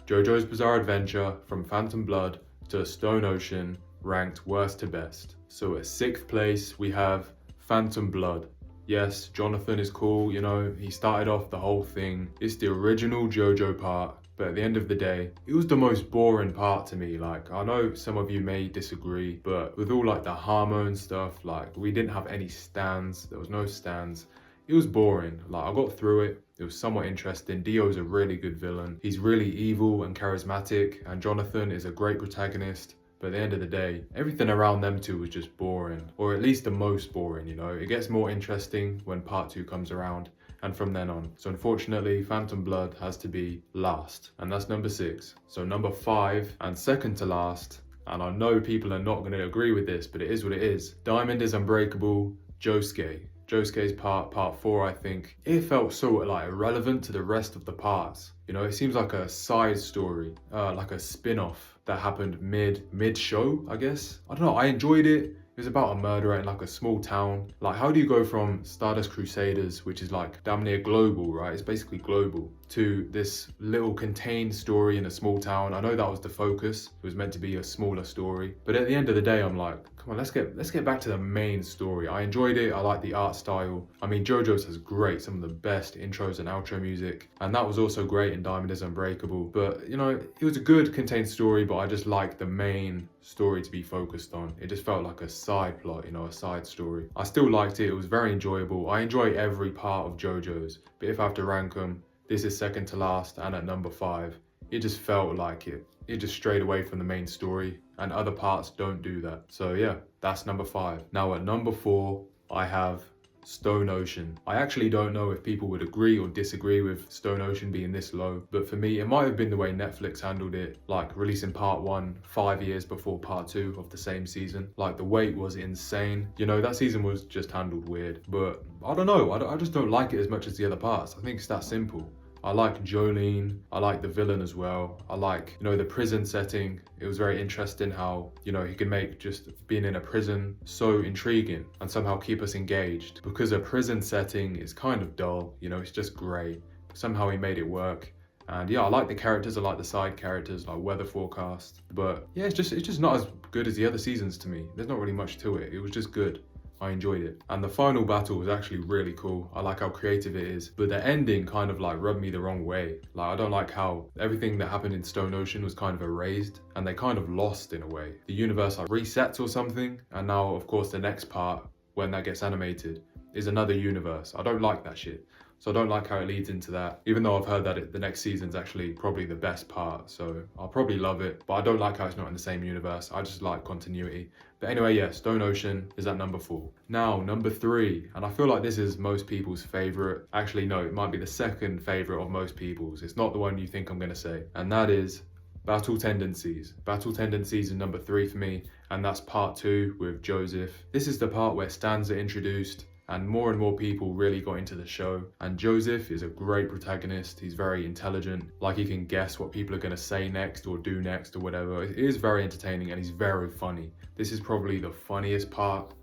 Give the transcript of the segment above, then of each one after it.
JoJo's Bizarre Adventure from Phantom Blood to Stone Ocean ranked worst to best. So at 6th place we have Phantom Blood. Yes, Jonathan is cool, you know, he started off the whole thing. It's the original JoJo part, but at the end of the day, it was the most boring part to me. Like, I know some of you may disagree, but with all like the hormone stuff, like we didn't have any stands, there was no stands. It was boring. Like, I got through it. It was somewhat interesting. Dio's a really good villain. He's really evil and charismatic, and Jonathan is a great protagonist. But at the end of the day, everything around them two was just boring, or at least the most boring, you know. It gets more interesting when part 2 comes around, and from then on. So unfortunately, Phantom Blood has to be last, and that's number 6. So number 5, and second to last, and I know people are not going to agree with this, but it is what it is. Diamond is Unbreakable, Josuke. Josuke's part 4, I think. It felt sort of like irrelevant to the rest of the parts. You know, it seems like a side story, like a spin-off that happened mid-show, I guess. I don't know, I enjoyed it. It was about a murderer in like a small town. Like, how do you go from Stardust Crusaders, which is like damn near global, right? It's basically global, to this little contained story in a small town. I know that was the focus. It was meant to be a smaller story. But at the end of the day, I'm like, come on, let's get back to the main story. I enjoyed it. I like the art style. I mean, JoJo's has great, some of the best intros and outro music. And that was also great in Diamond is Unbreakable. But, you know, it was a good contained story, but I just liked the main story to be focused on. It just felt like a side plot, you know, a side story. I still liked it. It was very enjoyable. I enjoy every part of JoJo's. But if I have to rank them, this is second to last, and at number 5, it just felt like it just strayed away from the main story, and other parts don't do that. So yeah, that's number 5. Now at number 4, I have Stone Ocean. I actually don't know if people would agree or disagree with Stone Ocean being this low, but for me, it might have been the way Netflix handled it, like releasing part 1 5 years before part 2 of the same season. Like, the wait was insane. You know, that season was just handled weird, but I don't know, I just don't like it as much as the other parts. I think it's that simple. I like Jolene, I like the villain as well. I like, you know, the prison setting. It was very interesting how, you know, he could make just being in a prison so intriguing and somehow keep us engaged. Because a prison setting is kind of dull, you know, it's just grey. Somehow he made it work. And yeah, I like the characters, I like the side characters, like Weather Forecast. But yeah, it's just not as good as the other seasons to me. There's not really much to it. It was just good. I enjoyed it. And the final battle was actually really cool. I like how creative it is, but the ending kind of like rubbed me the wrong way. Like, I don't like how everything that happened in Stone Ocean was kind of erased, and they kind of lost in a way. The universe like resets or something, and now of course the next part, when that gets animated, is another universe. I don't like that shit. So I don't like how it leads into that, even though I've heard that the next season's actually probably the best part. So I'll probably love it, but I don't like how it's not in the same universe. I just like continuity. But anyway, yeah, Stone Ocean is at number 4. Now, number 3, and I feel like this is most people's favorite. Actually, no, it might be the second favorite of most people's. It's not the one you think I'm gonna say. And that is Battle Tendencies. Battle Tendencies is number 3 for me, and that's part 2 with Joseph. This is the part where stands are introduced, and more people really got into the show. And Joseph is a great protagonist. He's very intelligent. Like, he can guess what people are gonna say next or do next or whatever. It is very entertaining, and he's very funny. This is probably the funniest part.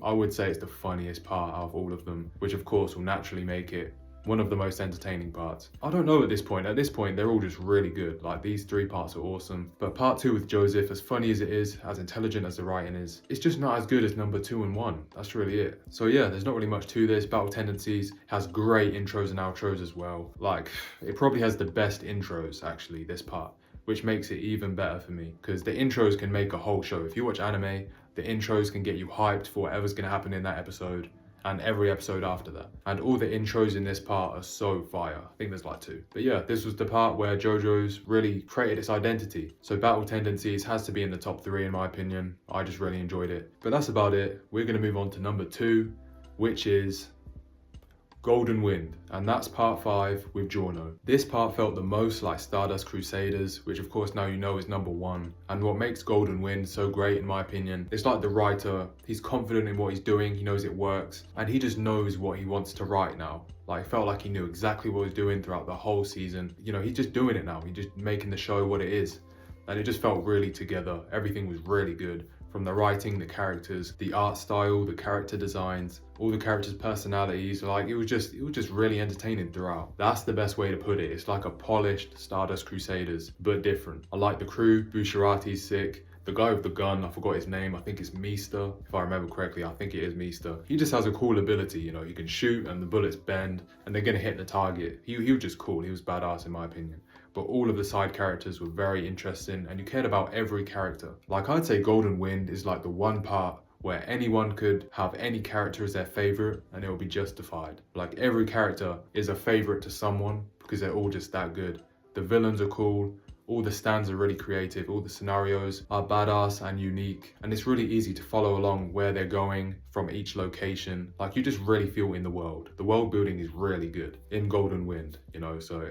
I would say it's the funniest part out of all of them, which of course will naturally make it one of the most entertaining parts. I don't know at this point. At this point, they're all just really good. Like, these 3 parts are awesome. But part 2 with Joseph, as funny as it is, as intelligent as the writing is, it's just not as good as number 2 and 1. That's really it. So yeah, there's not really much to this. Battle Tendencies has great intros and outros as well. Like, it probably has the best intros, actually, this part, which makes it even better for me, because the intros can make a whole show. If you watch anime, the intros can get you hyped for whatever's gonna happen in that episode, and every episode after that. And all the intros in this part are so fire. I think there's like 2. But yeah, this was the part where JoJo's really created its identity. So Battle Tendencies has to be in the top 3 in my opinion. I just really enjoyed it. But that's about it. We're gonna move on to number 2, which is Golden Wind, and that's part 5 with Giorno. This part felt the most like Stardust Crusaders, which of course now you know is number 1. And what makes Golden Wind so great in my opinion, it's like the writer, he's confident in what he's doing, he knows it works, and he just knows what he wants to write now. Like, it felt like he knew exactly what he was doing throughout the whole season. You know, he's just doing it now, he's just making the show what it is. And it just felt really together. Everything was really good. from the writing, the characters, the art style, the character designs, all the characters' personalities. Like it was just really entertaining throughout. That's the best way to put it. It's like a polished Stardust Crusaders, but different. I like the crew. Bushiroad's sick. The guy with the gun, I forgot his name, I think it's Mista. If I remember correctly, I think it is Mista. He just has a cool ability, you know, he can shoot and the bullets bend and they're gonna hit the target. He was just cool, he was badass in my opinion. But all of the side characters were very interesting and you cared about every character. Like I'd say Golden Wind is like the one part where anyone could have any character as their favorite and it will be justified. Like every character is a favorite to someone because they're all just that good. The villains are cool. All the stands are really creative, all the scenarios are badass and unique, and it's really easy to follow along where they're going from each location. Like you just really feel in the world. The world building is really good in Golden Wind, you know, so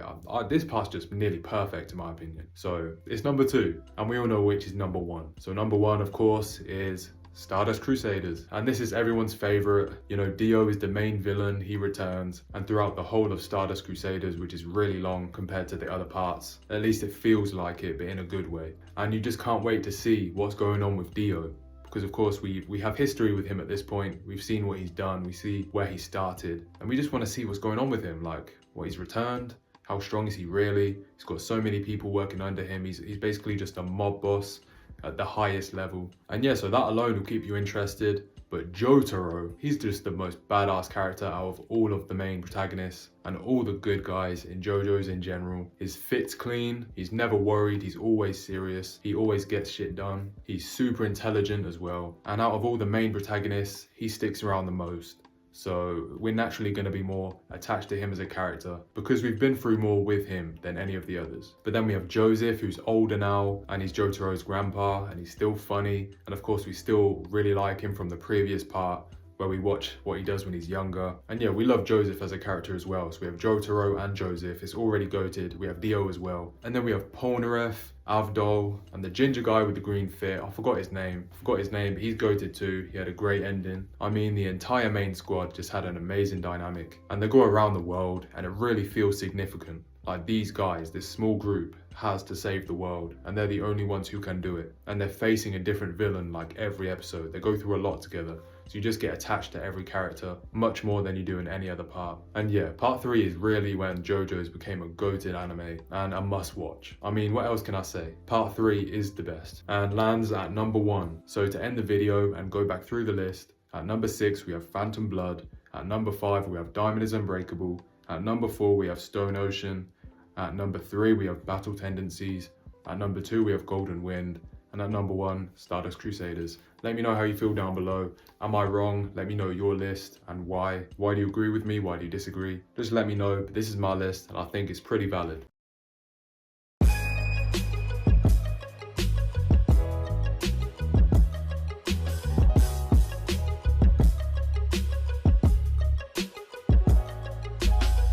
this part's just nearly perfect in my opinion. So it's number 2, and we all know which is number 1. So number 1, of course, is Stardust Crusaders, and this is everyone's favorite. You know, Dio is the main villain, he returns, and throughout the whole of Stardust Crusaders, which is really long compared to the other parts, at least it feels like it, but in a good way. And you just can't wait to see what's going on with Dio, because of course we have history with him at this point. We've seen what he's done, we see where he started, and we just want to see what's going on with him, like what he's returned. How strong is he really? He's got so many people working under him. He's basically just a mob boss at the highest level. And yeah, so that alone will keep you interested. But Jotaro, he's just the most badass character out of all of the main protagonists and all the good guys in JoJo's in general. His fit's clean, he's never worried, he's always serious, he always gets shit done. He's super intelligent as well. And out of all the main protagonists, he sticks around the most. So we're naturally going to be more attached to him as a character because we've been through more with him than any of the others. But then we have Joseph, who's older now and he's Jotaro's grandpa and he's still funny. And of course we still really like him from the previous part where we watch what he does when he's younger. And yeah, we love Joseph as a character as well. So we have Jotaro and Joseph. It's already goated. We have Dio as well. And then we have Polnareff, Avdol, and the ginger guy with the green fit. I forgot his name, but he's goated too. He had a great ending. I mean, the entire main squad just had an amazing dynamic. And they go around the world and it really feels significant. Like these guys, this small group has to save the world and they're the only ones who can do it. And they're facing a different villain like every episode. They go through a lot together. So you just get attached to every character much more than you do in any other part. And yeah, part 3 is really when JoJo's became a goated anime and a must watch. I mean, what else can I say? Part 3 is the best and lands at number 1. So to end the video and go back through the list, at number 6 we have Phantom Blood. At number 5 we have Diamond is Unbreakable. At number 4 we have Stone Ocean. At number 3 we have Battle Tendencies. At number 2 we have Golden Wind. And at number 1, Stardust Crusaders. Let me know how you feel down below. Am I wrong? Let me know your list and why. Why do you agree with me? Why do you disagree? Just let me know. But this is my list and I think it's pretty valid.